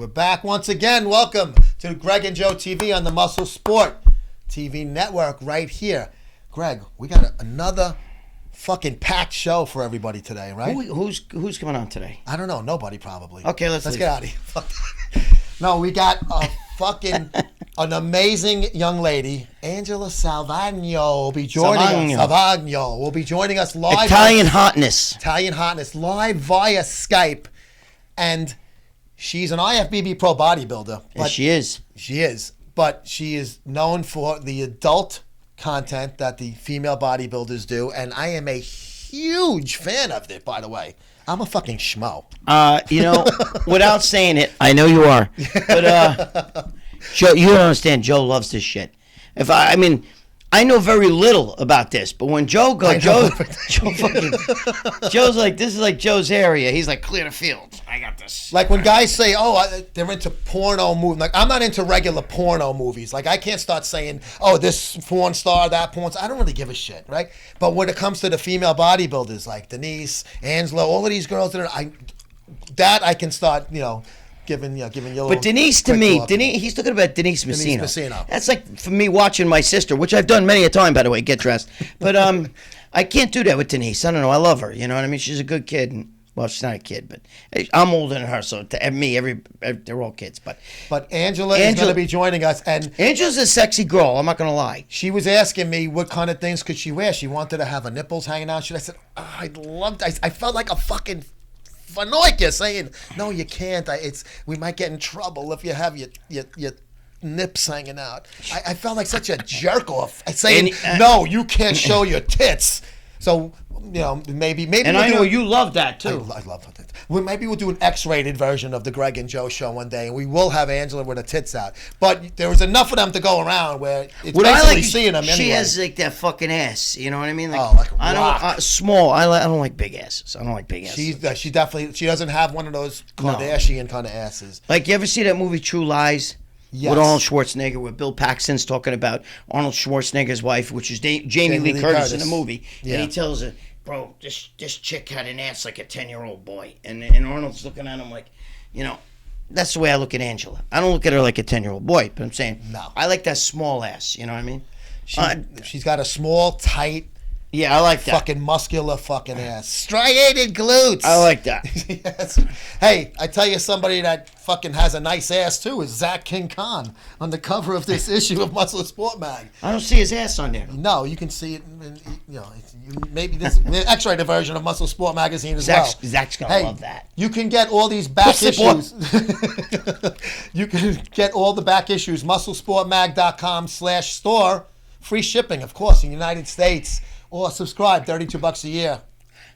We're back once again. Welcome to Gregg and Joe TV on the MuscleSport TV network right here. Gregg, we got another fucking packed show for everybody today, right? Who's coming on today? I don't know. Nobody probably. Okay, let's get out of here. No, we got an amazing young lady, Angela Salvagno, will be joining us. Salvagno will be joining us live. Italian hotness live via Skype, and she's an IFBB pro bodybuilder. Yes, she is. She is, but she is known for the adult content that the female bodybuilders do, and I am a huge fan of it, by the way. I'm a fucking schmo. Without saying it, I know you are. But Joe, you don't understand. Joe loves this shit. I know very little about this, but when Joe goes, Joe's like, this is like Joe's area. He's like, clear the field. I got this. Like when guys say, they're into porno movies. Like, I'm not into regular porno movies. Like, I can't start saying, this porn star, that porn star. I don't really give a shit, right? But when it comes to the female bodybuilders, like Denise, Angela, all of these girls I can start, giving you a little. But Denise, to me, he's talking about Denise Messina. That's like for me watching my sister, which I've done many a time, by the way, get dressed. But I can't do that with Denise. I don't know. I love her. You know what I mean? She's a good kid. And, well, she's not a kid, but I'm older than her. So to me, they're all kids. But Angela is going to be joining us. And Angela's a sexy girl. I'm not going to lie. She was asking me what kind of things could she wear. She wanted to have her nipples hanging out. I said, I'd love that. I felt like a fucking Fanoika saying, no, you can't. We might get in trouble if you have your nips hanging out. I felt like such a jerk off saying, no, you can't show your tits. So, maybe. And I know you love that too. I love that. Maybe we'll do an X-rated version of the Gregg and Joe show one day, and we will have Angela with her tits out. But there was enough of them to go around where it's basically seeing them anyway. She has like that fucking ass. You know what I mean? Like a rock. Small. I don't like big asses. I don't like big asses. She doesn't have one of those Kardashian kind of asses. Like, you ever see that movie True Lies? Yes. With Arnold Schwarzenegger, where Bill Paxton's talking about Arnold Schwarzenegger's wife, which is Jamie Lee Curtis in the movie. Yeah. And he tells her, bro, this chick had an ass like a 10-year-old boy. And Arnold's looking at him like, that's the way I look at Angela. I don't look at her like a 10-year-old boy, but I'm saying, no, I like that small ass. You know what I mean? She's got a small, tight, yeah, I like that. Fucking muscular fucking ass. Striated glutes. I like that. Yes. Hey, I tell you, somebody that fucking has a nice ass too is Zach King Khan on the cover of this issue of MuscleSport Mag. I don't see his ass on there. No, you can see it. Maybe this the X-rated version of MuscleSport magazine as well. Zach's gonna love that. You can get all these back issues. You can get all the back issues. MuscleSportMag.com/store. Free shipping, of course, in the United States. Or subscribe, $32 a year.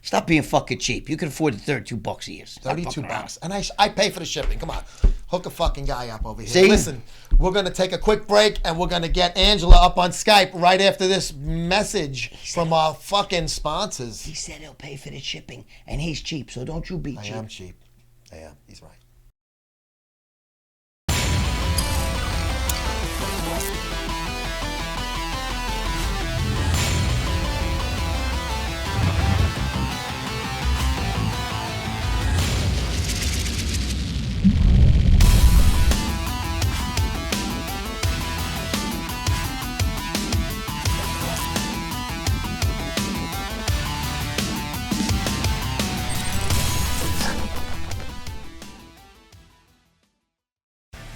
Stop being fucking cheap. You can afford the $32 a year. $32. And I pay for the shipping. Come on. Hook a fucking guy up over here. See? Listen, we're going to take a quick break, and we're going to get Angela up on Skype right after this message from our fucking sponsors. He said he'll pay for the shipping, and he's cheap, so don't you be cheap. I am cheap. I am. He's right.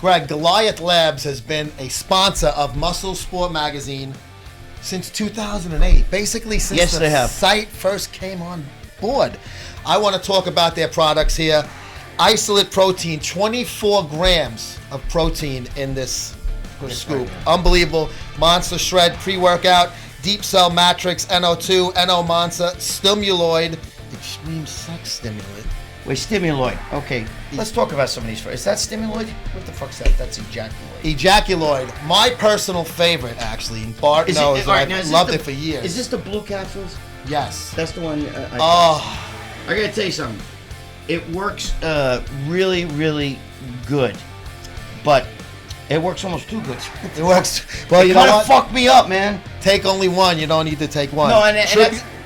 Gregg, Goliath Labs has been a sponsor of MuscleSport magazine since 2008. Basically, since the site first came on board. I want to talk about their products here. Isolate Protein, 24 grams of protein in this scoop. Unbelievable. Monster Shred pre-workout, Deep Cell Matrix, NO2, NO Monster, Stimuloid, Extreme Sex Stimulant. Wait, Stimuloid. Okay, let's talk about some of these first. Is that Stimuloid? What the fuck's that? That's Ejaculoid. Ejaculoid. My personal favorite, actually. Bart knows. I've loved it for years. Is this the blue capsules? Yes. That's the one. I gotta tell you something. It works really, really good, but it works almost too good. It works. Well, you know what? Fuck me up, man. Take only one. You don't need to take one. No,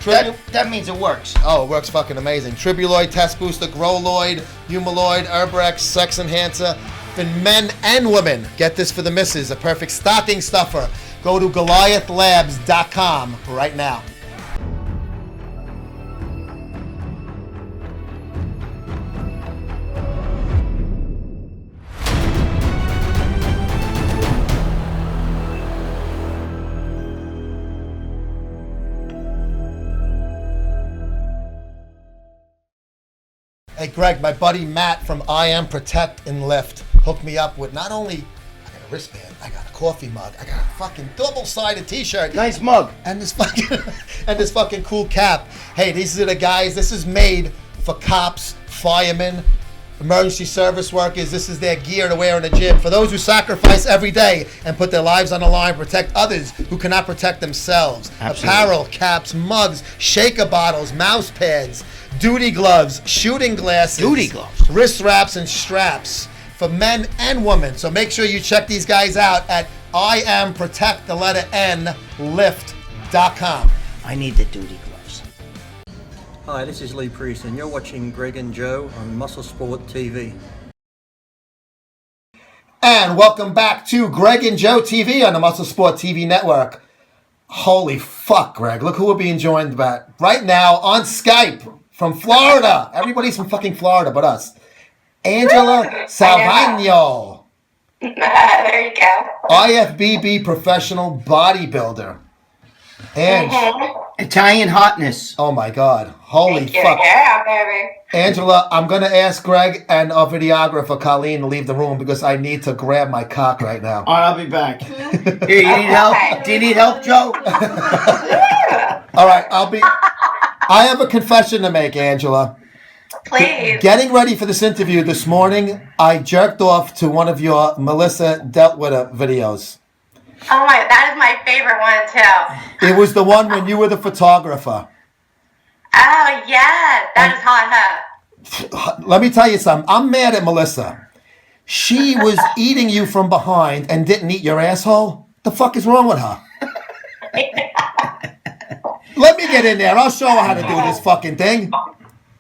that means it works. Oh, it works fucking amazing. Tribuloid, Test Booster, Growloid, Humaloid, Herbrex, Sex Enhancer, for men and women. Get this for the missus, a perfect stocking stuffer. Go to GoliathLabs.com right now. Hey Greg, my buddy Matt from I Am Protect and Lift hooked me up with not only I got a wristband, I got a coffee mug, I got a fucking double-sided t-shirt. Nice mug. And this fucking cool cap. Hey, these are the guys, this is made for cops, firemen, emergency service workers. This is their gear to wear in the gym. For those who sacrifice every day and put their lives on the line, protect others who cannot protect themselves. Absolutely. Apparel, caps, mugs, shaker bottles, mouse pads, duty gloves, shooting glasses, wrist wraps, and straps for men and women. So make sure you check these guys out at IamProtectLift.com. I need the duty gloves. Hi, this is Lee Priest, and you're watching Gregg and Joe on MuscleSport TV. And welcome back to Gregg and Joe TV on the MuscleSport TV network. Holy fuck, Greg. Look who we're being joined by right now on Skype. From Florida. Everybody's from fucking Florida but us. Angela Salvagno. There you go. IFBB professional bodybuilder. And Italian hotness. Oh my God. Holy fuck. Yeah, baby. Angela, I'm going to ask Greg and our videographer Colleen to leave the room because I need to grab my cock right now. All right, I'll be back. Here, you need help? Do you need help, Joe? All right, I have a confession to make, Angela. Please. Getting ready for this interview this morning, I jerked off to one of your Melissa Dealt With It videos. Oh my, that is my favorite one too. It was the one when you were the photographer. Oh yeah, that is hot. Let me tell you something. I'm mad at Melissa. She was eating you from behind and didn't eat your asshole. The fuck is wrong with her? Let me get in there. I'll show her how to do this fucking thing.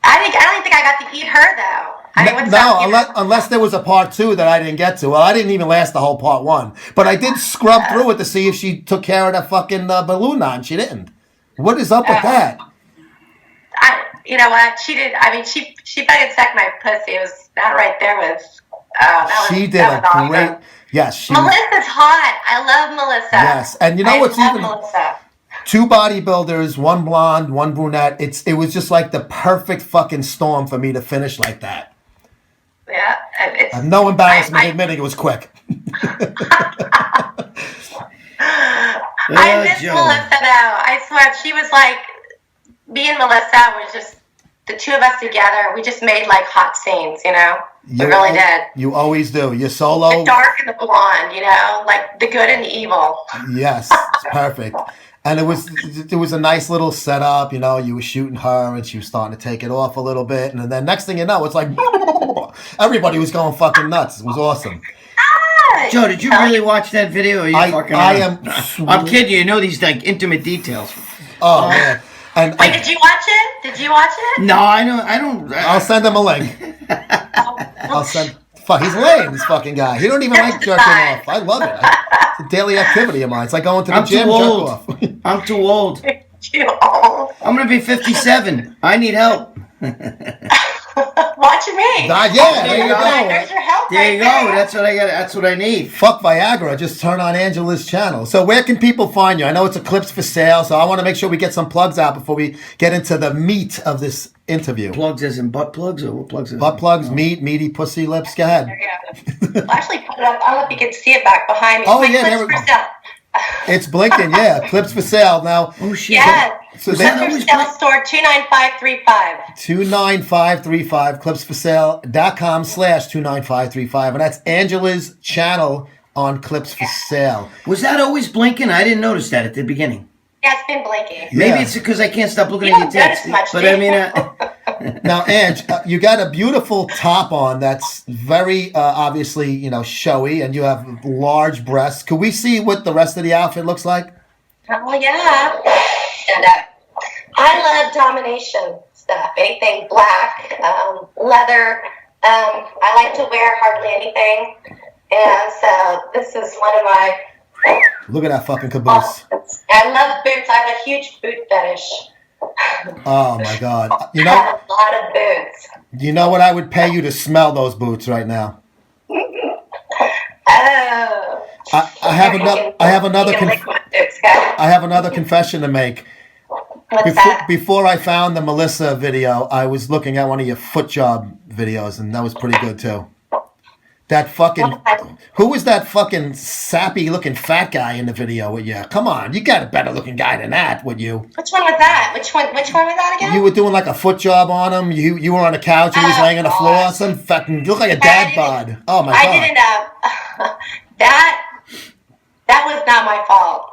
I don't think I got to eat her though. Unless there was a part 2 that I didn't get to. Well, I didn't even last the whole part 1. But I did scrub through it to see if she took care of that fucking balloon knot. She didn't. What is up with that? You know what? She did. I mean, she fucking sucked my pussy. It was not right there with. She did a great. Awesome. Yes, Melissa's hot. I love Melissa. Yes, and you know what's even. Melissa. 2 bodybuilders, 1 blonde, 1 brunette. It was just like the perfect fucking storm for me to finish like that. Yeah, I have no embarrassment admitting it was quick. I miss Melissa though. I swear, she was like, me and Melissa was just the 2 of us together. We just made like hot scenes, you know. We really did. You always do. You're solo. The dark and the blonde, you know, like the good and the evil. Yes, it's perfect. And it was a nice little setup, you know. You were shooting her, and she was starting to take it off a little bit, and then next thing you know, it's like everybody was going fucking nuts. It was awesome. Joe, did you really watch that video? Or are you I'm kidding you. You know these like intimate details. Oh man! And wait, did you watch it? Did you watch it? No, I don't. I'll send him a link. I'll send. Fuck, he's lame, this fucking guy. He don't even like jerking off. I love it. It's a daily activity of mine. It's like going to the gym, jerk off. I'm too old. Too old. I'm going to be 57. I need help. Watch me. There you go. There's your help. There you go. That's what I got. That's what I need. Fuck Viagra. Just turn on Angela's channel. So where can people find you? I know it's a clips for sale, so I want to make sure we get some plugs out before we get into the meat of this interview. Plugs as in butt plugs, or what plugs? Butt plugs, meaty pussy lips. Go ahead. I'll actually put it up. I don't know if you can see it back behind me. Oh yeah, there we go. It's blinking. Yeah, clips for sale now. Oh shit. Yeah. So Sale store 29535. 29535 clipsforsale.com/29535, and that's Angela's channel on Clips for Sale. Was that always blinking? I didn't notice that at the beginning. Yeah, it's been blinking. Maybe it's because I can't stop looking at your tits. But I mean, now, Ange, you got a beautiful top on that's very obviously, you know, showy, and you have large breasts. Could we see what the rest of the outfit looks like? Oh yeah. And I love domination stuff. Anything black, leather, I like to wear hardly anything, and so this is one of my. Look at that fucking caboose. I love boots. I have a huge boot fetish. Oh my God! I have a lot of boots. You know what? I would pay you to smell those boots right now. Oh. I have another confession to make. What's that? Before I found the Melissa video, I was looking at one of your foot job videos, and that was pretty good too. That fucking who was that fucking sappy looking fat guy in the video with you? Come on, you got a better looking guy than that, would you? Which one was that? Which one was that again? You were doing like a foot job on him. You were on the couch. He was laying on the floor. Some fucking you look like a dad bod. Oh my God! I didn't. That was not my fault.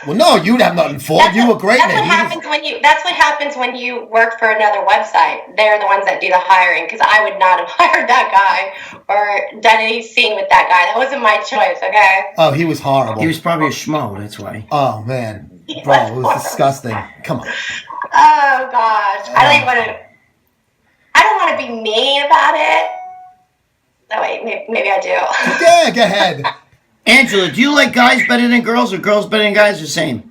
Well, no, you'd have nothing for it. You were great. That's what happens when you work for another website. They're the ones that do the hiring, because I would not have hired that guy or done any scene with that guy. That wasn't my choice. Okay. Oh, he was horrible. He was probably a schmo. That's why. Oh man, bro, it was disgusting. Come on. Oh gosh, I don't want to be mean about it. Oh wait, maybe I do. Yeah, go ahead. Angela, do you like guys better than girls, or girls better than guys, the same?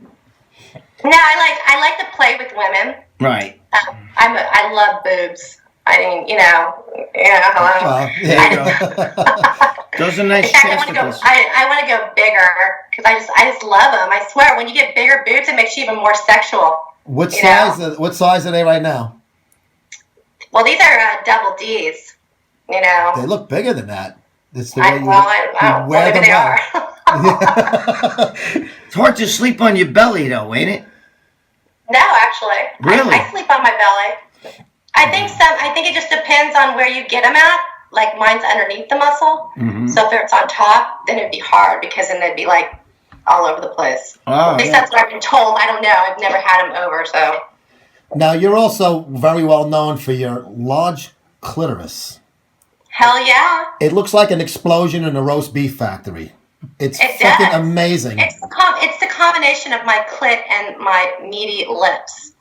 No, I like to play with women. Right. I love boobs. I mean, hello. Well, there you go. Those are nice testicles. I want to go bigger because I just love them. I swear, when you get bigger boobs, it makes you even more sexual. What size are they right now? Well, these are double D's. They look bigger than that. It's the way maybe they are. It's hard to sleep on your belly, though, ain't it? No, actually. Really? I sleep on my belly. I think it just depends on where you get them at. Like mine's underneath the muscle. Mm-hmm. So if it's on top, then it'd be hard because then they'd be like all over the place. Oh, at least that's what I've been told. I don't know. I've never had them over, so. Now, you're also very well known for your large clitoris. Hell yeah. It looks like an explosion in a roast beef factory. It fucking does. Amazing. It's the combination of my clit and my meaty lips.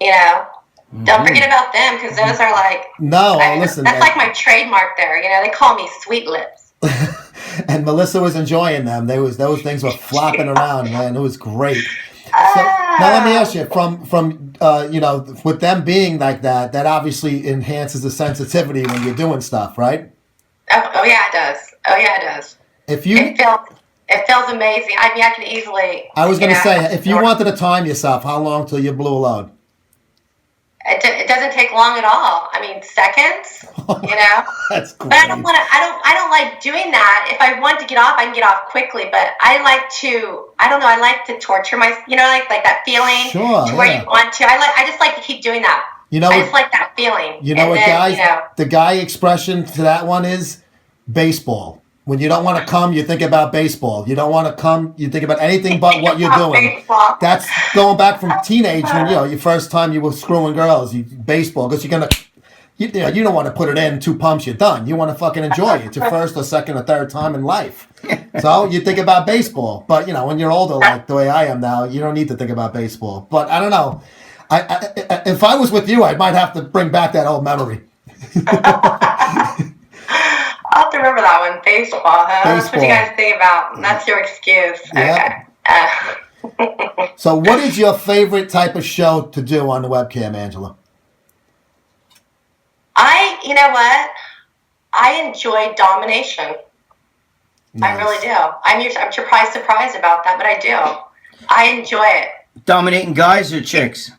Don't forget about them, because those are like... No, listen. That's like my trademark there. They call me sweet lips. And Melissa was enjoying them. Those things were flopping around, man. It was great. So, now let me ask you, from with them being like that, that obviously enhances the sensitivity when you're doing stuff, right? Oh yeah, it does. If you, it feels amazing. I mean, I can easily. I was going to say, if you wanted to time yourself, how long till you blew a load? It doesn't take long at all. I mean, seconds. That's great. But I don't want to. I don't like doing that. If I want to get off, I can get off quickly. But I like to. I don't know. I like to torture myself. Like that feeling. Sure. To where you want to. I just like to keep doing that. I just like that feeling. The guy expression to that one is baseball. When you don't want to come, you think about baseball. You don't want to come, you think about anything but what you're doing. Baseball. That's going back from teenage when your first time you were screwing girls. Baseball, because you don't want to put it in 2 pumps. You're done. You want to fucking enjoy it. It's your first or second or third time in life. So you think about baseball. But when you're older, like the way I am now, you don't need to think about baseball. But I don't know. If I was with you, I might have to bring back that old memory. I'll have to remember that one. Baseball, huh? That's what you guys think about. That's your excuse. Yeah. Okay. So what is your favorite type of show to do on the webcam, Angela? You know what? I enjoy domination. Nice. I really do. I'm surprised about that, but I do. I enjoy it. Dominating guys or chicks?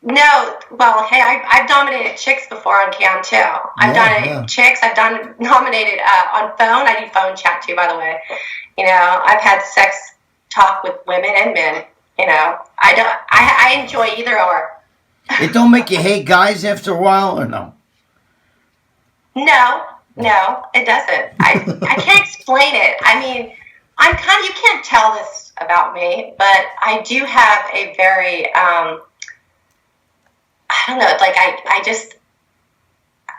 No, well, hey, I've dominated chicks before on cam too. I've dominated chicks. I've dominated on phone. I do phone chat too, by the way. I've had sex talk with women and men. I enjoy either or. It don't make you hate guys after a while, or no? No, it doesn't. I can't explain it. I mean, you can't tell this about me, but I do have a very, I don't know, like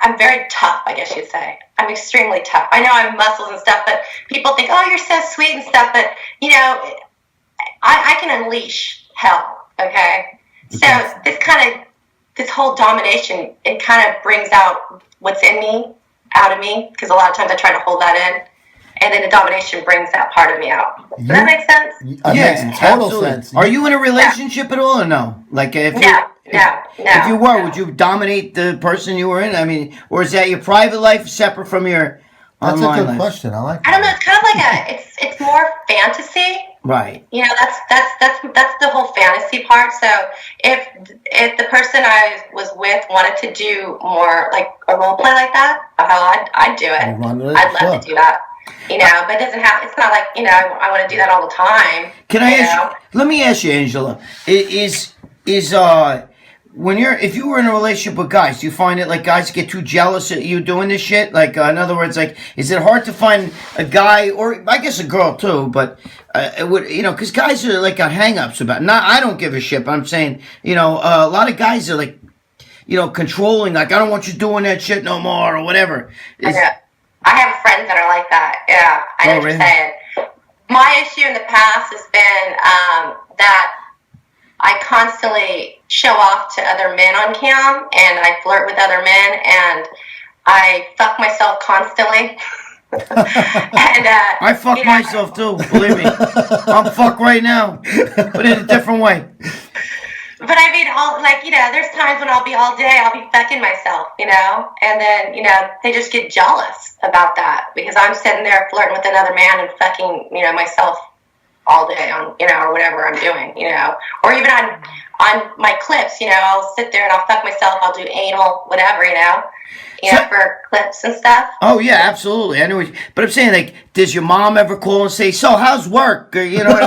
I'm very tough, I guess you'd say. I'm extremely tough. I know I have muscles and stuff, but people think, oh, you're so sweet and stuff, but, I can unleash hell, okay? So this this whole domination, it kind of brings out what's in me, out of me, because a lot of times I try to hold that in, and then the domination brings that part of me out. Does that make sense? It makes total sense. Are you in a relationship at all or no? Like if you were, would you dominate the person you were in? I mean, or is that your private life separate from your online life? That's a good question. I like that. I don't know. It's kind of like it's more fantasy. Right. You know, that's the whole fantasy part. So if the person I was with wanted to do more like a role play like that, I'd do it. I'd love to do that. You know, but it doesn't have. It's not like, you know, I want to do that all the time. Can I ask you? Let me ask you, Angela. Is if you were in a relationship with guys, do you find it like guys get too jealous at you doing this shit? Like, in other words, like, is it hard to find a guy, or I guess a girl too, but it would, you know, because guys are like got hang-ups about. Not, I don't give a shit. But I'm saying, you know, a lot of guys are like, you know, controlling. Like, I don't want you doing that shit no more or whatever. I have friends that are like that. Yeah, I know what you're saying. My issue in the past has been that I constantly show off to other men on cam, and I flirt with other men, and I fuck myself constantly. And I fuck myself too, believe me. I'm fucked right now, but in a different way. But I mean, there's times when I'll be all day, I'll be fucking myself, you know, and then, you know, they just get jealous about that because I'm sitting there flirting with another man and fucking, you know, myself all day on, you know, or whatever I'm doing, you know, or even on my clips, you know, I'll sit there and I'll fuck myself, I'll do anal, whatever, you know, for clips and stuff. Oh yeah, absolutely. I know, but I'm saying, like, does your mom ever call and say, "So how's work?" Or, you know what I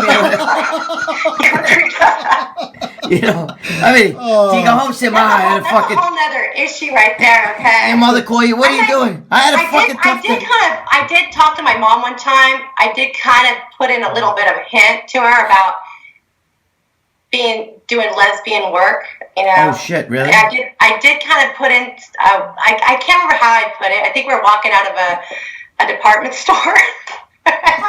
mean? You know, I mean, do you go home and say, "Ma, I had a fucking..." That's a whole other issue right there. Okay. Your mother call you. What are you doing? I had a fucking tough day. I did talk to my mom one time. I did kind of put in a little bit of a hint to her about doing lesbian work, you know. Oh shit, really? I did kind of put in. I can't remember how I put it. I think we were walking out of a department store. That's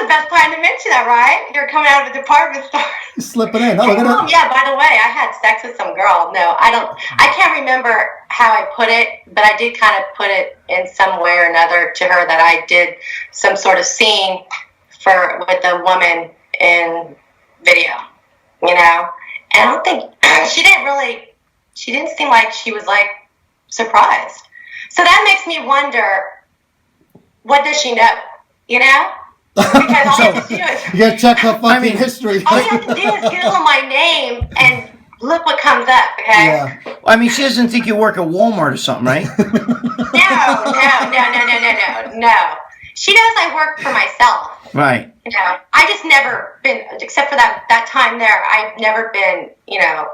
the best time to mention that, right? You're coming out of a department store. You're slipping in. Oh, look at that. Yeah. By the way, I had sex with some girl. No, I don't. I can't remember how I put it, but I did kind of put it in some way or another to her that I did some sort of scene with a woman in video, you know. And I don't think she didn't seem like she was like surprised. So that makes me wonder, what does she know, you know? Because all you have to do is you gotta check her fucking history. All you have to do is Google my name and look what comes up, okay? Yeah. Well, I mean, she doesn't think you work at Walmart or something, right? No. She knows I work for myself. Right. You know, I just never been, except for that time there, I've never been, you know,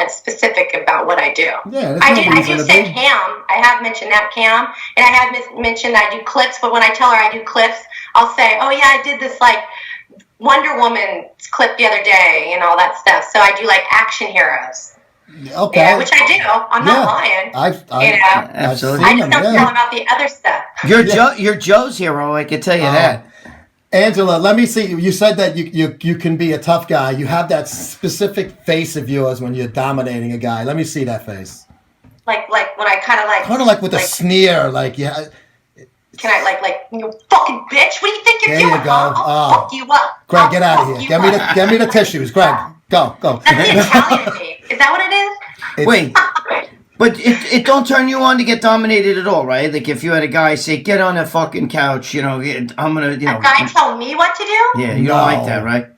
specific about what I do. Yeah, I do say cam. I have mentioned that cam, and I have mentioned that I do clips. But when I tell her I do clips, I'll say, "Oh yeah, I did this like Wonder Woman clip the other day and all that stuff." So I do like action heroes. Okay. Yeah, which I do. I'm not lying. Absolutely. I just don't tell about the other stuff. You're Joe's hero. I can tell you that. Angela, let me see. You said that you can be a tough guy. You have that specific face of yours when you're dominating a guy. Let me see that face. Like when I kind of like with a sneer, like yeah. Can I like you fucking bitch? What do you think you're doing? There you go. I'll fuck you up. Greg, get out of here. Get me the tissues, Greg. Go. That's the Italian in me. Is that what it is? Wait. But it don't turn you on to get dominated at all, right? Like if you had a guy say, "Get on the fucking couch," you know, I'm gonna, you know. A guy tell me what to do? Yeah, you don't like that, right?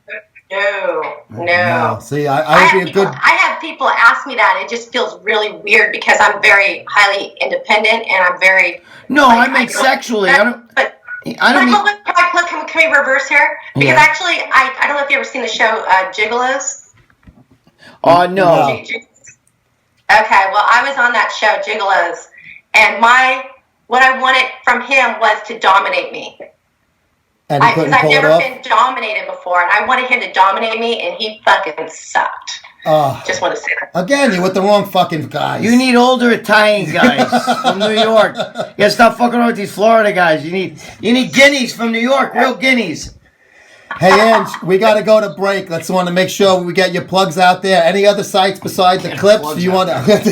No. See, I would be a good. I have people ask me that. It just feels really weird because I'm very highly independent and I'm very. No, I mean sexually. I don't mean. Can we reverse here? Because actually, I don't know if you ever seen the show Gigolos. Oh no. Okay, well, I was on that show, Gigolos, and what I wanted from him was to dominate me. And I've never been dominated before, and I wanted him to dominate me, and he fucking sucked. Just want to say that. Again, you're with the wrong fucking guys. You need older Italian guys from New York. You gotta stop fucking around with these Florida guys. You need guineas from New York, real guineas. Hey, Ange, we got to go to break. Let's want to make sure we get your plugs out there. Any other sites besides the clips? Do you want to get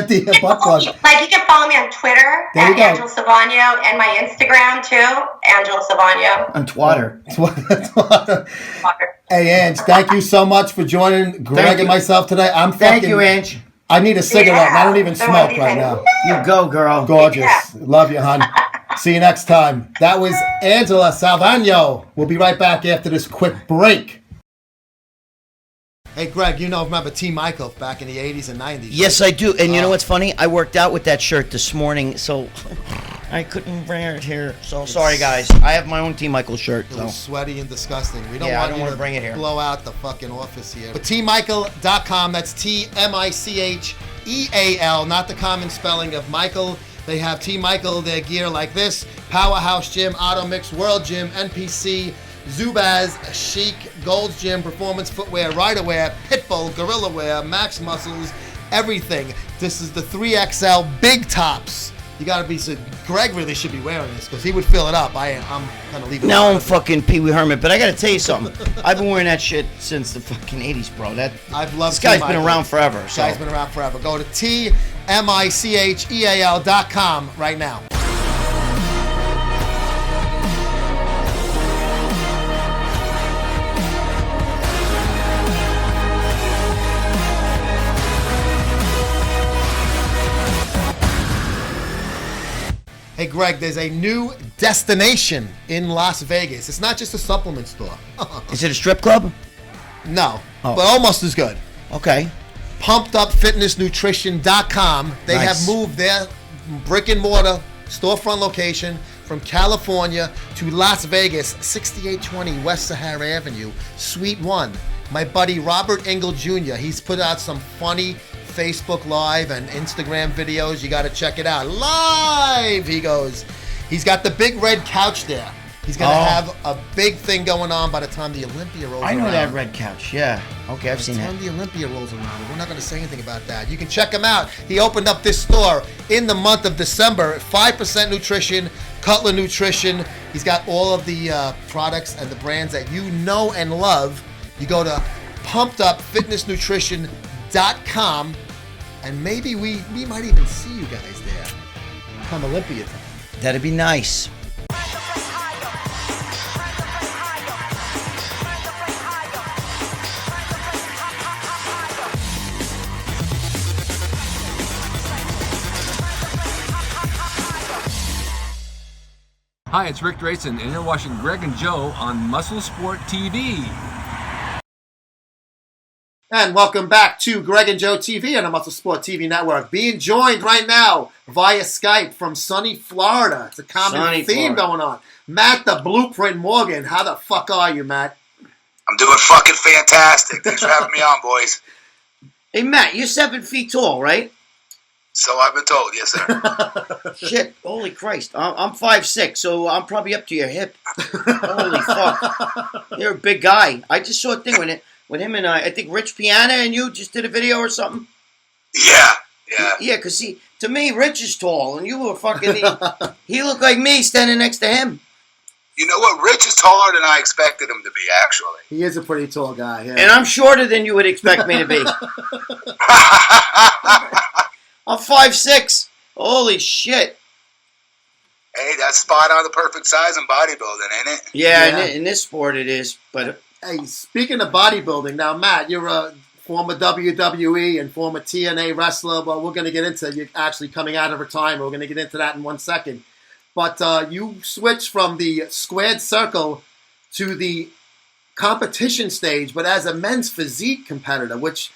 the butt plug? Like, you can follow me on Twitter at Angela Salvagno and my Instagram too, Angela Salvagno. On Twitter. Hey, Ange, thank you so much for joining Greg and myself today. Thank you, Ange. I need a cigarette, and I don't even smoke right now. You go, girl. Gorgeous. Yeah. Love you, hon. See you next time. That was Angela Salvagno. We'll be right back after this quick break. Hey, Greg, remember T. Michael back in the 80s and 90s? Yes, right? I do. And you know what's funny? I worked out with that shirt this morning, so I couldn't wear it here. So sorry, guys. I have my own T. Michael shirt. It was sweaty and disgusting. We don't want to bring it here. Blow out the fucking office here. But tmichael.com, that's TMICHEAL, not the common spelling of Michael. They have T. Michael, their gear like this: Powerhouse Gym, Auto Mix, World Gym, NPC, Zubaz, Chic, Gold's Gym, Performance Footwear, Rider Wear, Pitbull, Gorilla Wear, Max Muscles, everything. This is the 3XL big tops. You gotta be, so Greg really should be wearing this because he would fill it up. I'm gonna leave it. Now I'm fucking Pee Wee Herman, but I gotta tell you something. I've been wearing that shit since the fucking 80s, bro. I've loved this guy's been around forever. This guy's been around forever. Go to TMICHEAL.com right now. Hey, Greg, there's a new destination in Las Vegas. It's not just a supplement store. Is it a strip club? No, but almost as good. Okay. PumpedUpFitnessNutrition.com. They have moved their brick and mortar storefront location from California to Las Vegas, 6820 West Sahara Avenue, Suite 1. My buddy Robert Engel Jr., he's put out some funny Facebook Live and Instagram videos. You got to check it out. Live, he goes. He's got the big red couch there. He's going to have a big thing going on by the time the Olympia rolls around. I know that red couch, yeah. Okay, I've seen that. By the time the Olympia rolls around, we're not going to say anything about that. You can check him out. He opened up this store in the month of December. 5% Nutrition, Cutler Nutrition. He's got all of the products and the brands that you know and love. You go to PumpedUpFitnessNutrition.com, and maybe we might even see you guys there come Olympia time. That'd be nice. Hi, it's Rick Drayson, and you're watching Greg and Joe on MuscleSport TV. And welcome back to Greg and Joe TV on the MuscleSport TV network. Being joined right now via Skype from sunny Florida. It's a common theme going on. Matt the Blueprint Morgan. How the fuck are you, Matt? I'm doing fucking fantastic. Thanks for having me on, boys. Hey, Matt, you're 7 feet tall, right? So I've been told, yes, sir. Shit, holy Christ. I'm 5'6", so I'm probably up to your hip. Holy fuck. You're a big guy. I just saw a thing with him and I think Rich Piana and you just did a video or something. Yeah. Yeah, because to me, Rich is tall, and you were fucking, he looked like me standing next to him. You know what? Rich is taller than I expected him to be, actually. He is a pretty tall guy, yeah. And I'm shorter than you would expect me to be. I'm 5'6". Holy shit. Hey, that's spot on the perfect size in bodybuilding, ain't it? Yeah. In this sport it is. But hey, speaking of bodybuilding, now, Matt, you're a former WWE and former TNA wrestler. Well, we're going to get into you actually coming out of retirement. We're going to get into that in 1 second. But you switched from the squared circle to the competition stage, but as a men's physique competitor, which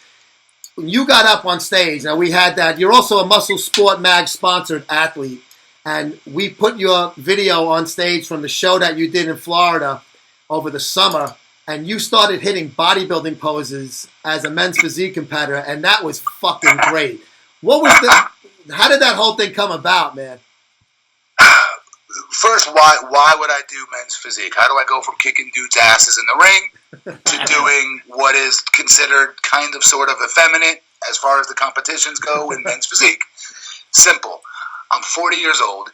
when you got up on stage, now we had that. You're also a MuscleSport Mag sponsored athlete, and we put your video on stage from the show that you did in Florida over the summer, and you started hitting bodybuilding poses as a men's physique competitor, and that was fucking great. What was how did that whole thing come about, man? First, why would I do men's physique? How do I go from kicking dudes' asses in the ring to doing what is considered kind of sort of effeminate as far as the competitions go in men's physique? Simple. I'm 40 years old.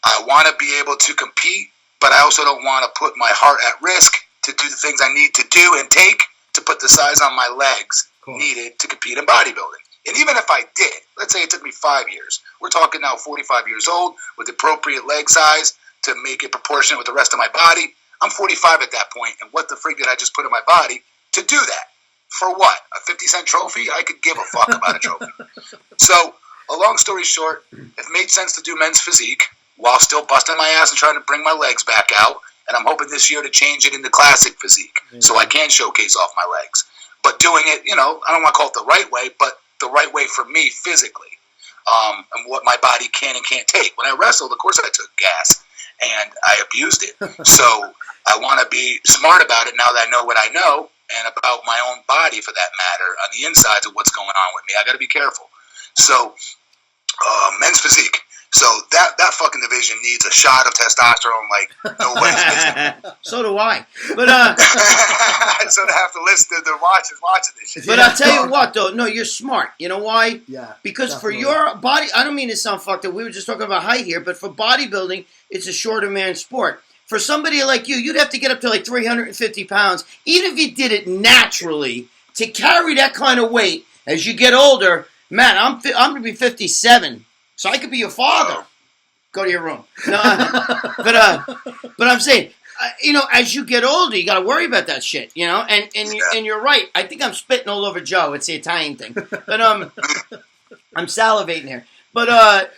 I want to be able to compete, but I also don't want to put my heart at risk to do the things I need to do and take to put the size on my legs needed to compete in bodybuilding. And even if I did, let's say it took me 5 years. We're talking now 45 years old with appropriate leg size to make it proportionate with the rest of my body. I'm 45 at that point, and what the frig did I just put in my body to do that? For what? A 50-cent trophy? I could give a fuck about a trophy. So, a long story short, it made sense to do men's physique while still busting my ass and trying to bring my legs back out. And I'm hoping this year to change it into classic physique so I can showcase off my legs. But doing it, I don't want to call it the right way, but the right way for me physically, and what my body can and can't take. When I wrestled, of course I took gas, and I abused it. So I want to be smart about it now that I know what I know, and about my own body for that matter, on the insides of what's going on with me. I got to be careful. So men's physique. So that fucking division needs a shot of testosterone like nobody's business. So do I. But so to have to listen to the watching this shit. But I'll tell you what, though. No, you're smart. You know why? Yeah. Because definitely. For your body, I don't mean to sound fucked up. We were just talking about height here, but for bodybuilding, it's a shorter man's sport. For somebody like you, you'd have to get up to like 350 pounds, even if you did it naturally, to carry that kind of weight as you get older. Man, I'm going to be 57. So I could be your father. Go to your room. No, but I'm saying, as you get older, you got to worry about that shit, And you're right. I think I'm spitting all over Joe. It's the Italian thing, but I'm salivating here. But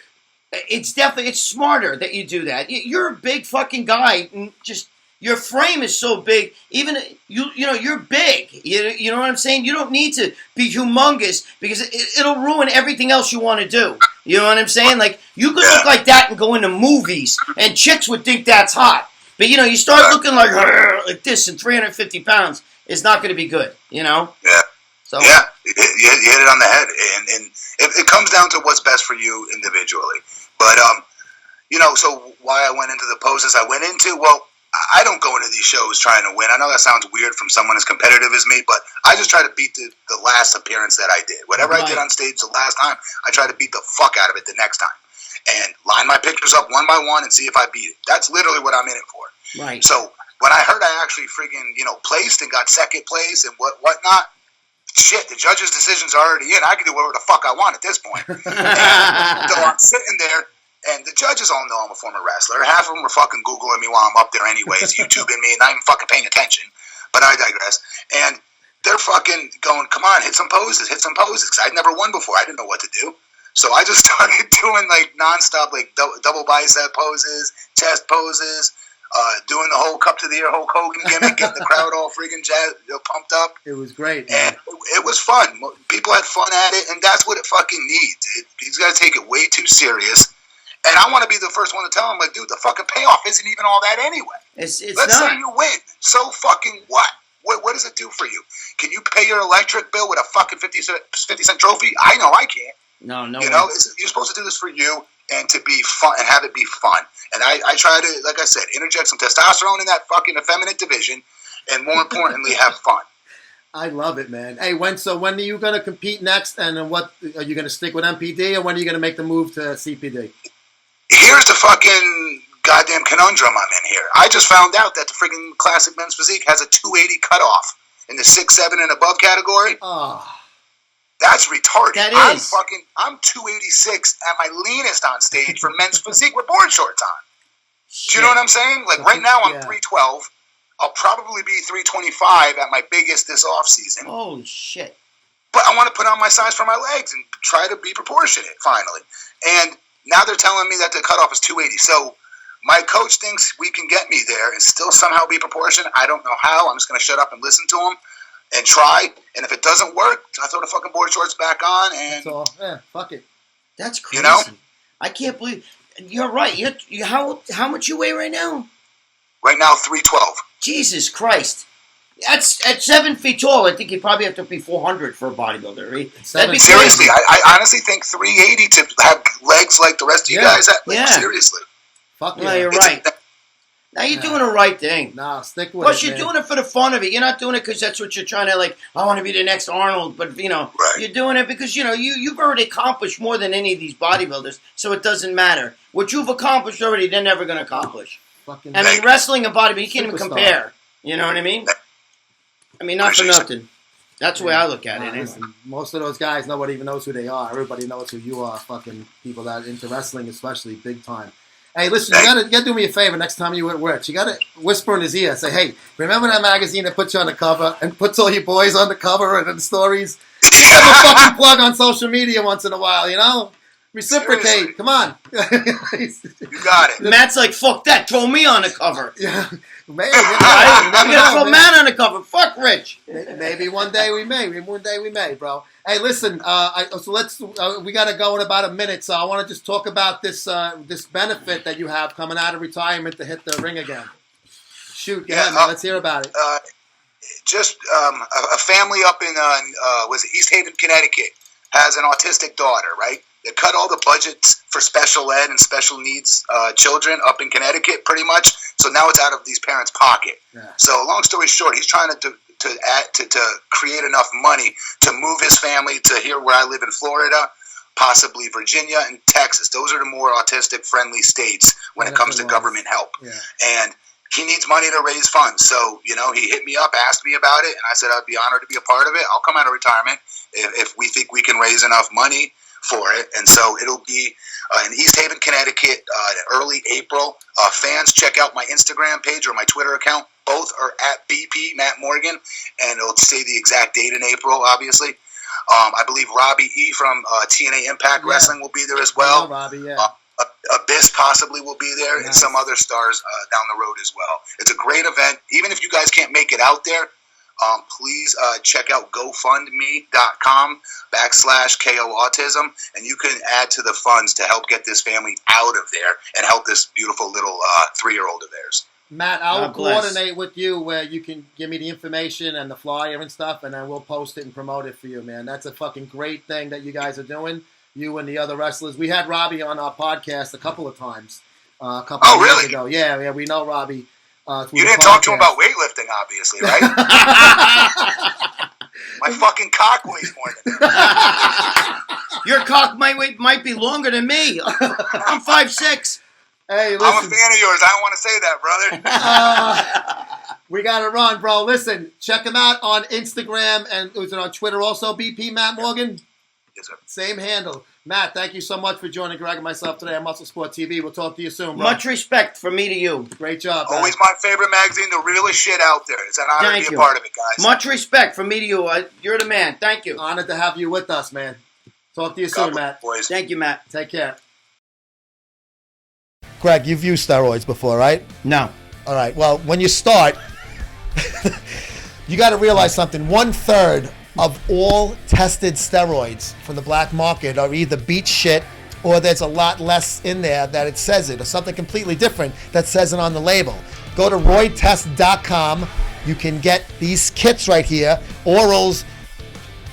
it's smarter that you do that. You're a big fucking guy. And just your frame is so big. Even you're big. You know what I'm saying? You don't need to be humongous because it'll ruin everything else you want to do. You know what I'm saying? Like, you could look like that and go into movies, and chicks would think that's hot. But, you start looking like this, and 350 pounds is not going to be good, Yeah. So. Yeah, you hit it on the head. And it comes down to what's best for you individually. But, so why I went into the poses I went into, well, I don't go into these shows trying to win. I know that sounds weird from someone as competitive as me, but I just try to beat the last appearance that I did. Whatever I did on stage the last time, I try to beat the fuck out of it the next time. And line my pictures up one by one and see if I beat it. That's literally what I'm in it for. Right. So when I heard I actually freaking, placed and got second place and whatnot, shit, the judge's decision's already in. I can do whatever the fuck I want at this point. And so I'm sitting there. And the judges all know I'm a former wrestler. Half of them were fucking Googling me while I'm up there anyways, YouTubing me, and not even fucking paying attention. But I digress. And they're fucking going, come on, hit some poses. Because I'd never won before. I didn't know what to do. So I just started doing, nonstop, double bicep poses, chest poses, doing the whole cup to the ear Hulk Hogan gimmick, getting the crowd all freaking pumped up. It was great. And it was fun. People had fun at it, and that's what it fucking needs. He's got to take it way too serious. And I want to be the first one to tell him, dude, the fucking payoff isn't even all that anyway. Let's say you win. So fucking what? What does it do for you? Can you pay your electric bill with a fucking 50-cent trophy? I know I can't. No. You're supposed to do this for you and to be fun and have it be fun. And I try to, like I said, interject some testosterone in that fucking effeminate division, and more importantly, have fun. I love it, man. Hey, when are you going to compete next? And what are you going to stick with MPD, or when are you going to make the move to CPD? Here's the fucking goddamn conundrum I'm in here. I just found out that the freaking classic men's physique has a 280 cutoff in the 6'7" and above category. Oh. That's retarded. That is. I'm 286 at my leanest on stage for men's physique with board shorts on. Do you know what I'm saying? Right now I'm 312. I'll probably be 325 at my biggest this off season. Holy shit. But I want to put on my size for my legs and try to be proportionate finally. And now they're telling me that the cutoff is 280. So my coach thinks we can get me there and still somehow be proportionate. I don't know how. I'm just going to shut up and listen to him and try. And if it doesn't work, I throw the fucking board shorts back on. And that's all. Yeah, fuck it. That's crazy. I can't believe you're right. How much you weigh right now? Right now, 312. Jesus Christ. That's at 7 feet tall. I think you probably have to be 400 for a bodybuilder, right? Seriously, I honestly think 380 to have legs like the rest of you guys. Seriously. Fuck yeah. You're right. Now you're doing the right thing. No, stick with it. Plus, you're doing it for the fun of it. You're not doing it because that's what you're trying to I want to be the next Arnold. But you're doing it because you've already accomplished more than any of these bodybuilders. So it doesn't matter what you've accomplished already. They're never going to accomplish. Wrestling and bodybuilding, you can't even compare. You know what I mean? I mean, not for nothing. That's the way I look at it. Listen, most of those guys, nobody even knows who they are. Everybody knows who you are. Fucking people that are into wrestling, especially big time. Hey, listen, you gotta do me a favor next time you're at work. You gotta whisper in his ear, say, "Hey, remember that magazine that puts you on the cover and puts all your boys on the cover and in the stories? Give them a fucking plug on social media once in a while, you know? Reciprocate. Seriously. Come on." You got it. Matt's like, "Fuck that. Throw me on the cover." Yeah. Maybe. I'm gonna throw Matt on the cover. Fuck Rich. Maybe one day we may, bro. Hey, listen. We gotta go in about a minute, so I want to just talk about this benefit that you have coming out of retirement to hit the ring again. Shoot, go ahead, man. Let's hear about it. A family up in East Haven, Connecticut, has an autistic daughter, right? They cut all the budgets for special ed and special needs children up in Connecticut, pretty much. So now it's out of these parents' pocket. Yeah. So long story short, he's trying to create enough money to move his family to here where I live in Florida, possibly Virginia and Texas. Those are the more autistic-friendly states when it comes to government help. Yeah. And he needs money to raise funds. So, he hit me up, asked me about it, and I said I'd be honored to be a part of it. I'll come out of retirement if we think we can raise enough money for it. And so it'll be in East Haven, Connecticut, early April. Fans, check out my Instagram page or my Twitter account. Both are at BP Matt Morgan, and it'll say the exact date in April, obviously. I believe Robbie E. from TNA Impact Wrestling will be there as well. Robbie, yeah. Abyss possibly will be there, and some other stars down the road as well. It's a great event. Even if you guys can't make it out there, please check out GoFundMe.com/KO Autism, and you can add to the funds to help get this family out of there and help this beautiful little 3-year-old of theirs. Matt, I will coordinate with you where you can give me the information and the flyer and stuff, and then we'll post it and promote it for you, man. That's a fucking great thing that you guys are doing, you and the other wrestlers. We had Robbie on our podcast a couple of times. Of years ago. Yeah, we know Robbie. You didn't talk to him about weightlifting, obviously, right? My fucking cock weighs more than him. Your cock might be longer than me. I'm 5'6". Hey, listen. I'm a fan of yours. I don't want to say that, brother. We got to run, bro. Listen, check him out on Instagram, and is it on Twitter also, BP Matt Morgan? Yes, sir. Same handle. Matt, thank you so much for joining Gregg and myself today on MuscleSport TV. We'll talk to you soon, bro. Much respect from me to you. Great job, man. Always my favorite magazine, the realest shit out there. It's an honor to be a part of it, guys. Much respect from me to you. You're the man. Thank you. Honored to have you with us, man. Talk to you soon, Matt. Boys. Thank you, Matt. Take care. Gregg, you've used steroids before, right? No. All right. Well, when you start, you got to realize something. 1/3 of all tested steroids from the black market are either beat shit or there's a lot less in there that it says it, or something completely different that says it on the label. Go to roidtest.com. You can get these kits right here, orals,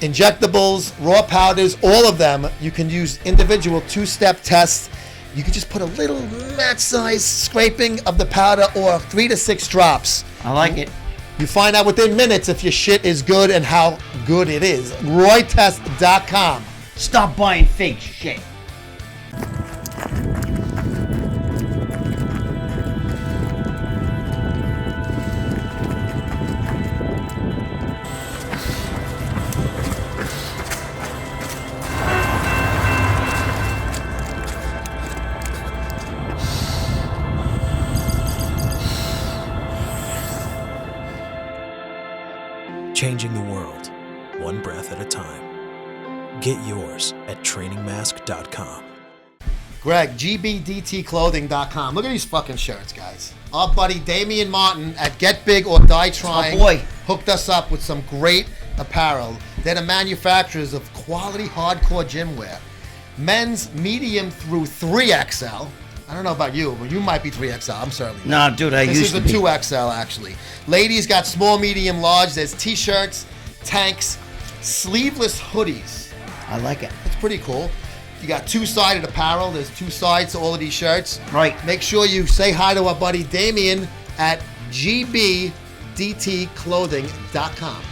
injectables, raw powders, all of them. You can use individual 2-step tests. You can just put a little mat-sized scraping of the powder or 3 to 6 drops. I like it. You find out within minutes if your shit is good and how good it is. roidtest.com. Stop buying fake shit. Changing the world, one breath at a time. Get yours at trainingmask.com. Gregg, gbdtclothing.com. Look at these fucking shirts, guys. Our buddy Damian Martin at Get Big or Die Trying hooked us up with some great apparel. They're the manufacturers of quality hardcore gym wear. Men's medium through 3XL. I don't know about you, but you might be 3XL. I'm certainly not. Nah, dude, I used to be. This is a 2XL, actually. Ladies got small, medium, large. There's t-shirts, tanks, sleeveless hoodies. I like it. It's pretty cool. You got 2-sided apparel. There's 2 sides to all of these shirts. Right. Make sure you say hi to our buddy Damien at gbdtclothing.com.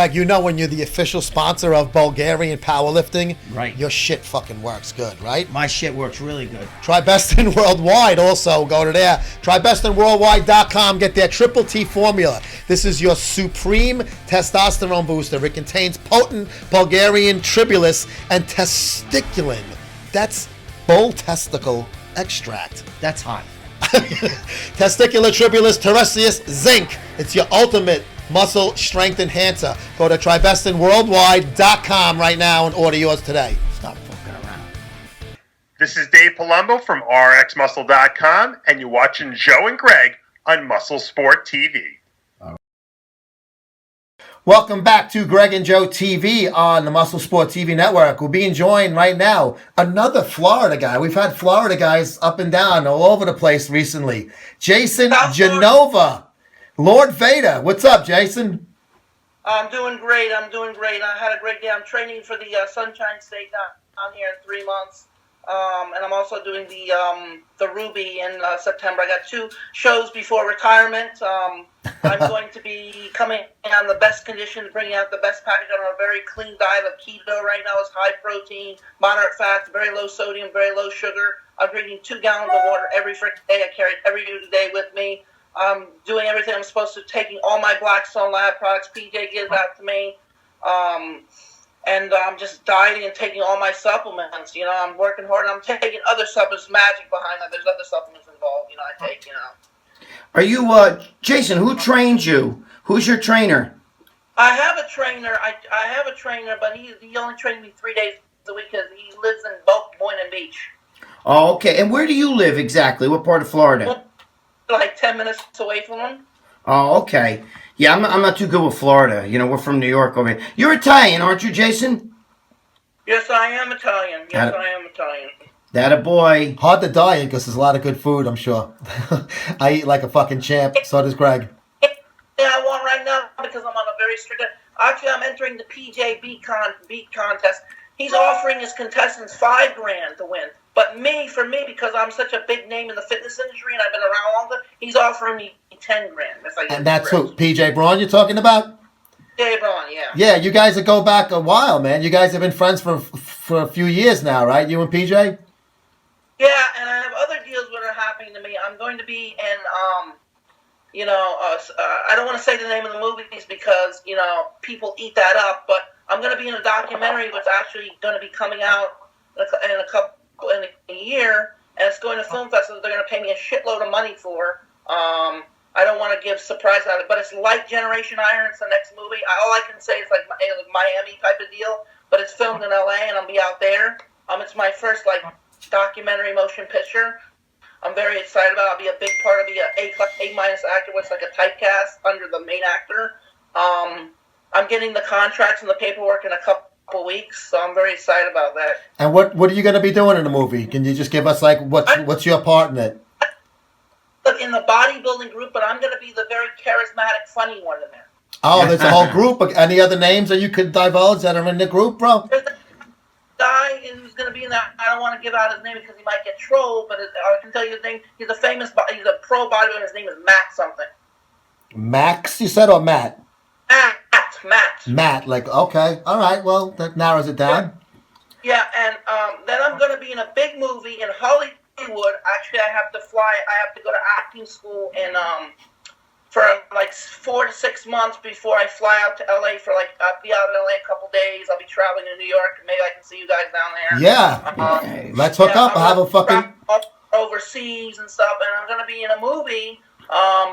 Greg, you know when you're the official sponsor of Bulgarian powerlifting, right? Your shit fucking works good, right? My shit works really good. Try Beston Worldwide also. Go to there. Try BestonWorldwide.com. Get their Triple T formula. This is your supreme testosterone booster. It contains potent Bulgarian tribulus and testiculin. That's bull testicle extract. That's hot. Testicular tribulus terrestrius zinc. It's your ultimate muscle strength enhancer. Go to trybestonworldwide.com right now and order yours today. Stop fucking around. This is Dave Palumbo from RxMuscle.com, and you're watching Joe and Greg on MuscleSport TV. Welcome back to Greg and Joe TV on the MuscleSport TV network. We're being joined right now, another Florida guy. We've had Florida guys up and down all over the place recently. Jason Genova, Lord Vader. What's up, Jason? I'm doing great. I had a great day. I'm training for the Sunshine State down here in 3 months. And I'm also doing the Ruby in September. I got 2 shows before retirement. I'm going to be coming on the best conditions, bringing out the best package. I'm on a very clean diet of keto right now. It's high protein, moderate fats, very low sodium, very low sugar. I'm drinking 2 gallons of water every freaking day. I carry it every day with me. I'm doing everything I'm supposed to, taking all my Blackstone Lab products. PJ gives that to me. And I'm just dieting and taking all my supplements. You know, I'm working hard. I'm taking other supplements, magic behind that. There's other supplements involved, I take, Are you, Jason, who trains you? Who's your trainer? I have a trainer. I have a trainer, but he only trained me 3 days a week because he lives in Boynton Beach. Oh, okay. And where do you live exactly? What part of Florida? Like 10 minutes away from him. Oh, okay. Yeah, I'm not too good with Florida. We're from New York over here. You're Italian, aren't you, Jason? Yes, I am Italian. I am Italian. That a boy. Hard to diet because there's a lot of good food, I'm sure. I eat like a fucking champ. So does Greg. Yeah, I want right now because I'm on a very strict... Actually, I'm entering the PJ beat contest. He's offering his contestants $5,000 to win. But for me, because I'm such a big name in the fitness industry and I've been around longer, he's offering me $10,000. And that's who? PJ Braun you're talking about? PJ Braun, yeah. Yeah, you guys go back a while, man. You guys have been friends for a few years now, right? You and PJ? Yeah, and I have other deals that are happening to me. I'm going to be in, I don't want to say the name of the movies because, people eat that up, but I'm going to be in a documentary that's actually going to be coming out in a year, and it's going to film festival. They're going to pay me a shitload of money for. I don't want to give surprise out of it, but it's like Generation Iron. It's the next movie. All I can say is like Miami type of deal, but it's filmed in LA, and I'll be out there. It's my first documentary motion picture. I'm very excited about it. I'll be a big part of the A- actor, which is like a typecast under the main actor. I'm getting the contracts and the paperwork in a couple weeks, so I'm very excited about that. And what are you going to be doing in the movie? Can you just give us what's your part in it? In the bodybuilding group, but I'm going to be the very charismatic, funny one in there. Oh, there's a whole group. Any other names that you could divulge that are in the group, bro? There's a guy who's going to be in that. I don't want to give out his name because he might get trolled, but I can tell you his name. He's a pro bodybuilder. His name is Matt something. Max, you said, or Matt? Matt. Okay. All right. Well, that narrows it down. Yeah, and then I'm going to be in a big movie in Hollywood. Actually, I have to go to acting school for 4 to 6 months before I fly out to LA I'll be out in LA a couple days. I'll be traveling to New York. Maybe I can see you guys down there. Yeah. Let's hook up. I'll have a fucking... overseas and stuff, and I'm going to be in a movie.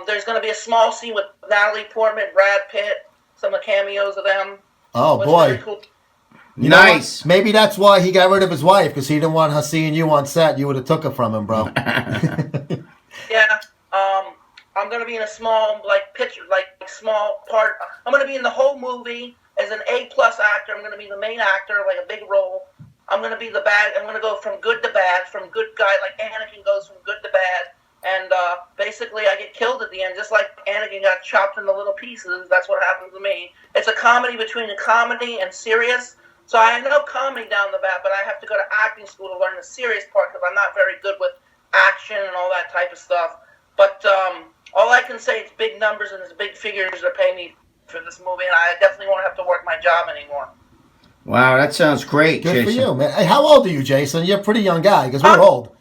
There's going to be a small scene with Natalie Portman, Brad Pitt, some of the cameos of them. Oh, boy. Cool. Nice. Maybe that's why he got rid of his wife, because he didn't want her seeing you on set. You would have took her from him, bro. Yeah. I'm going to be in a small, small part. I'm going to be in the whole movie as an A+ actor. I'm going to be the main actor, a big role. I'm going to be the bad. I'm going to go from good to bad, from good guy, like Anakin goes from good to bad. And basically, I get killed at the end, just like Anakin got chopped into little pieces. That's what happens to me. It's a comedy between a comedy and serious. So I know comedy down the bat, but I have to go to acting school to learn the serious part because I'm not very good with action and all that type of stuff. But all I can say is big numbers and it's big figures they're paying me for this movie, and I definitely won't have to work my job anymore. Wow, that sounds great, Good Jason. for you, man. Hey, how old are you, Jason? You're a pretty young guy, because we're old.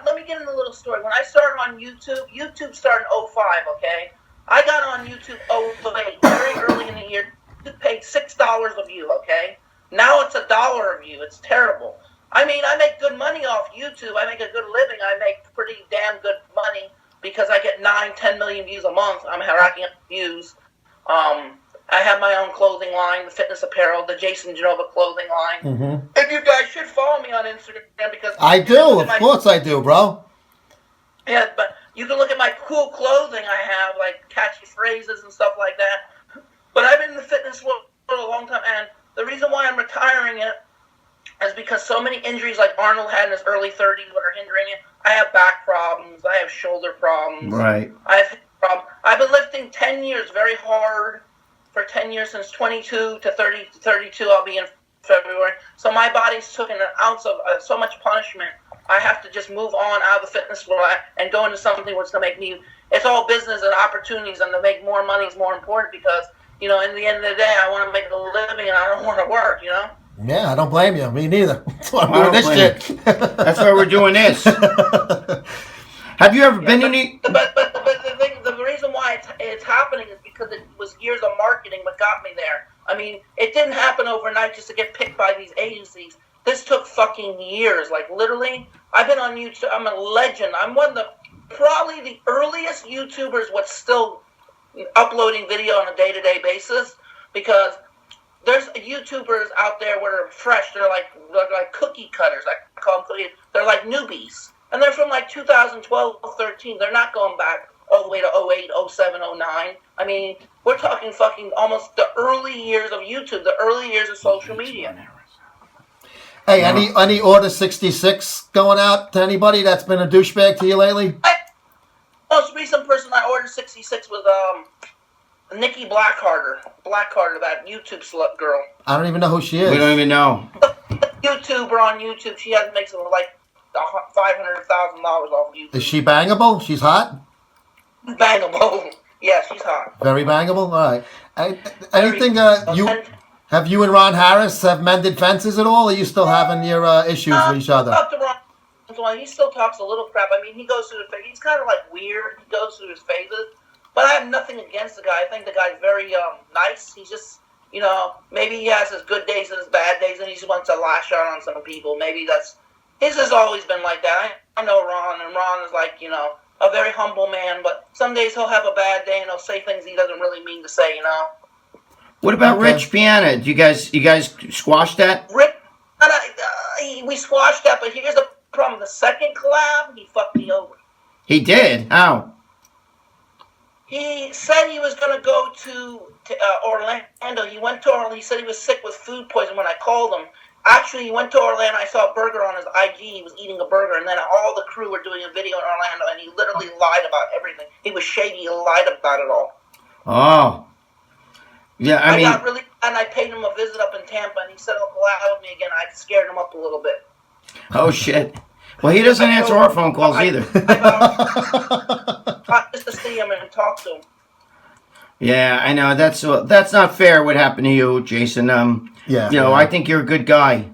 Let me get in a little story. When I started on YouTube started in 05, okay? I got on YouTube 08, very early in the year. It paid $6 a view, okay? Now it's $1 a view. It's terrible. I mean, I make good money off YouTube. I make a good living. I make pretty damn good money because I get 9-10 million views a month. I'm racking up views. I have my own clothing line, the fitness apparel, the Jason Genova clothing line. Mm-hmm. And you guys should follow me on Instagram because I do. Of course I do, bro. Yeah, but you can look at my cool clothing I have, like catchy phrases and stuff like that. But I've been in the fitness world for a long time, and the reason why I'm retiring it is because so many injuries like Arnold had in his early 30s that are hindering it. I have back problems. I have shoulder problems. Right. I have hip problems. I've been lifting 10 years very hard for 10 years, since 22 to 30 to 32. I'll be in February. So my body's taken an ounce of so much punishment. I have to just move on out of the fitness world and go into something what's going to make me, it's all business and opportunities, and to make more money is more important because, you know, in the end of the day, I want to make a living and I don't want to work, you know? Yeah, I don't blame you. Me neither. That's why I'm doing this shit. That's why we're doing this. Have you ever been any... But the reason why it's happening is because it was years of marketing what got me there. I mean, it didn't happen overnight just to get picked by these agencies. This took fucking years. Like, literally, I've been on YouTube. I'm a legend. I'm one of the, probably the earliest YouTubers what's still uploading video on a day-to-day basis, because there's YouTubers out there where are fresh. They're like cookie cutters. I call them cookie. They're like newbies. And they're from like 2012, 13. They're not going back all the way to 08, 07, 09. I mean, we're talking fucking almost the early years of YouTube, the early years of social media. Hey, any Order 66 going out to anybody that's been a douchebag to you lately? Most recent person I ordered 66 was Nikki Blackharder, that YouTube slut girl. I don't even know who she is. We don't even know. YouTuber on YouTube. She makes like $500,000 off YouTube. Is she bangable? She's hot? Bangable. Yeah, she's hot. Very bangable? All right. Anything have you and Ron Harris have mended fences at all? Or are you still having your issues with each other? Up to Ron, he still talks a little crap. I mean, he goes through the phase. He's kind of like weird. He goes through his phases. But I have nothing against the guy. I think the guy's very nice. He's just, you know, maybe he has his good days and his bad days, and he just wants to lash out on some people. Maybe his has always been like that. I know Ron, and Ron is like, you know, a very humble man, but some days he'll have a bad day and he'll say things he doesn't really mean to say, you know. What about Rich Piana? Do you guys squash that? Rick, we squashed that, but here's the problem. The second collab, he fucked me over. He did? How? He said he was going to go to Orlando. He went to Orlando. He said he was sick with food poisoning when I called him. Actually, he went to Orlando. I saw a burger on his IG. He was eating a burger, and then all the crew were doing a video in Orlando, and he literally lied about everything. He was shady. He lied about it all. Oh. Yeah, I mean... got really mad, and I paid him a visit up in Tampa, and he said he'll go out with me again. I scared him up a little bit. Oh, shit. Well, he doesn't answer our phone calls either. Just to see him and talk to him. Yeah, I know. That's not fair what happened to you, Jason. Yeah. You know, I think you're a good guy.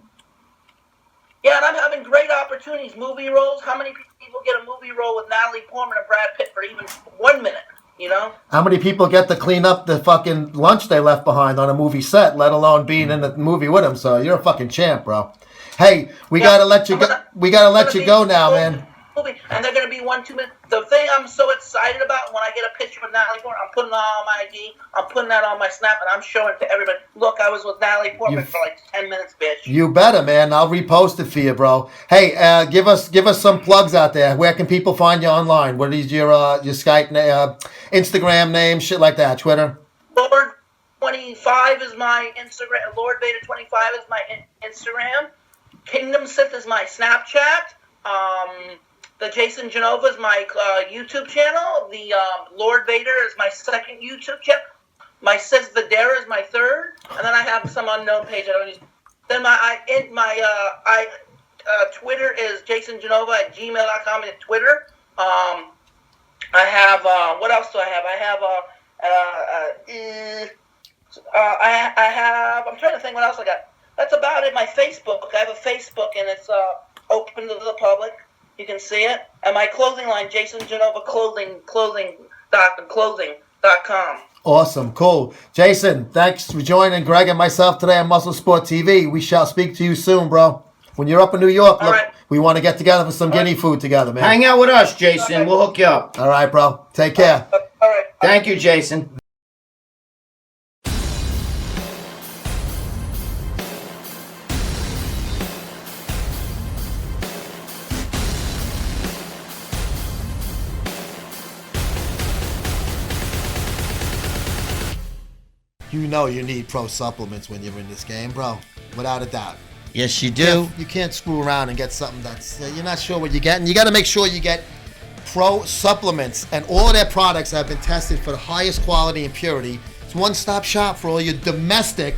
Yeah, and I'm having great opportunities. Movie roles. How many people get a movie role with Natalie Portman and Brad Pitt for even 1 minute? You know? How many people get to clean up the fucking lunch they left behind on a movie set, let alone being in the movie with them? So you're a fucking champ, bro. Hey, we gotta let you go. We gotta let you go now, man. And they're gonna be 1-2 minutes. The thing I'm so excited about when I get a picture with Natalie Portman, I'm putting that on my IG, I'm putting that on my Snap, and I'm showing it to everybody. Look, I was with Natalie Portman for like 10 minutes, bitch. You better, man. I'll repost it for you, bro. Hey, give us some plugs out there. Where can people find you online? What is your Skype, Instagram name, shit like that, Twitter? Lord25 is my Instagram. Lord Vader 25 is my Instagram. Kingdom Sith is my Snapchat. The Jason Genova is my YouTube channel. The Lord Vader is my second YouTube channel. My Sith Videra is my third, and then I have some unknown page I don't use. Then my Twitter is jasongenova@gmail.com at Twitter. I have what else do I have? I have I'm trying to think what else I got. That's about it. My Facebook. I have a Facebook, and it's open to the public. You can see it. And my clothing line, Jason Genova clothing.com. Awesome, cool. Jason, thanks for joining Greg and myself today on Muscle Sport TV. We shall speak to you soon, bro. When you're up in New York, look, we want to get together for some guinea food together, man. Hang out with us, Jason. We'll hook you up. All right, bro. Take care. All right. Thank you, Jason. You know you need pro supplements when you're in this game, bro. Without a doubt. Yes, you do. You can't screw around and get something that's you're not sure what you're getting. You got to make sure you get pro supplements, and all of their products have been tested for the highest quality and purity. It's one-stop shop for all your domestic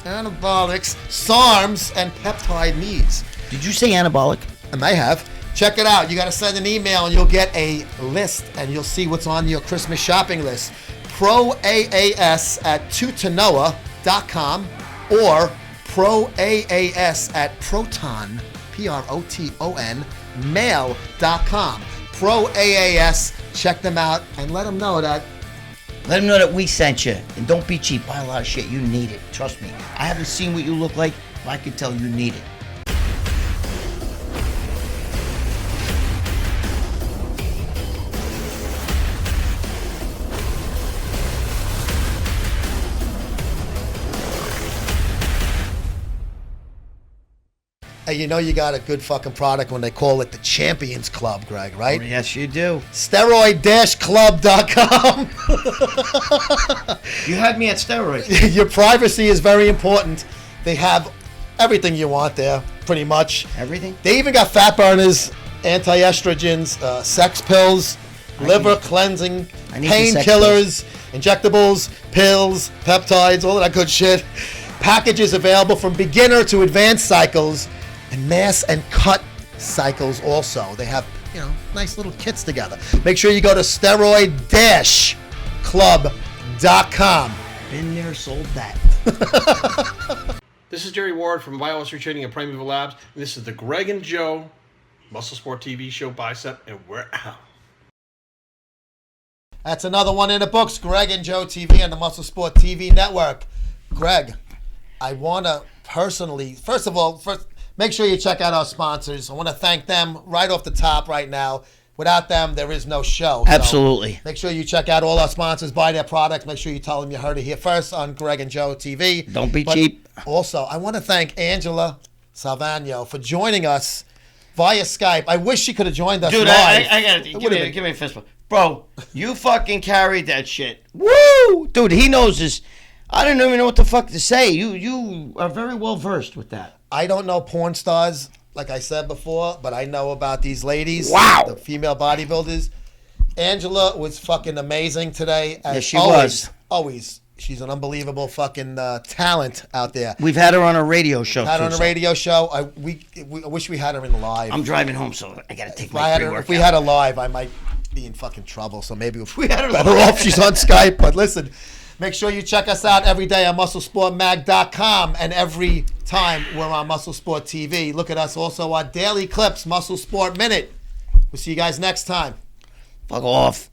anabolics, SARMs, and peptide needs. Did you say anabolic? I may have. Check it out. You got to send an email, and you'll get a list, and you'll see what's on your Christmas shopping list. ProAAS at tutanoa.com or ProAAS at Proton, Proton, mail.com. ProAAS, check them out and let them know that we sent you. And don't be cheap. Buy a lot of shit. You need it. Trust me. I haven't seen what you look like, but I can tell you need it. Hey, you know you got a good fucking product when they call it the Champions Club, Greg, right? Oh, yes, you do. Steroid-club.com. You had me at steroids. Your privacy is very important. They have everything you want there, pretty much. Everything? They even got fat burners, anti-estrogens, sex pills, liver cleansing, painkillers, injectables, pills, peptides, all of that good shit. Packages available from beginner to advanced cycles. And mass and cut cycles also. They have, nice little kits together. Make sure you go to steroid-club.com. Been there, sold that. This is Jerry Ward from Biohazard Training at Primeval Labs, and this is the Greg and Joe Muscle Sport TV show, Bicep, and we're out. That's another one in the books, Greg and Joe TV on the Muscle Sport TV network. Greg, I want to personally, first of all, make sure you check out our sponsors. I want to thank them right off the top right now. Without them, there is no show. Absolutely. So make sure you check out all our sponsors, buy their products. Make sure you tell them you heard it here first on Greg and Joe TV. Don't be cheap. Also, I want to thank Angela Salvagno for joining us via Skype. I wish she could have joined us Dude, live. I got to give me a fist bump. Bro, you fucking carried that shit. Woo! Dude, he knows this. I don't even know what the fuck to say. You are very well versed with that. I don't know porn stars, like I said before, but I know about these ladies. Wow. The female bodybuilders. Angela was fucking amazing today. Yes, she was. Always. She's an unbelievable fucking talent out there. We've had her on a radio show. Had her on a radio show. I wish we had her in live. I'm driving home, so I got to take my pre-workout. If we had her live, I might be in fucking trouble. So maybe if we had her better off she's on Skype. But listen, make sure you check us out every day on MuscleSportMag.com and every time we're on Muscle Sport TV. Look at us also on Daily Clips, Muscle Sport Minute. We'll see you guys next time. Fuck off.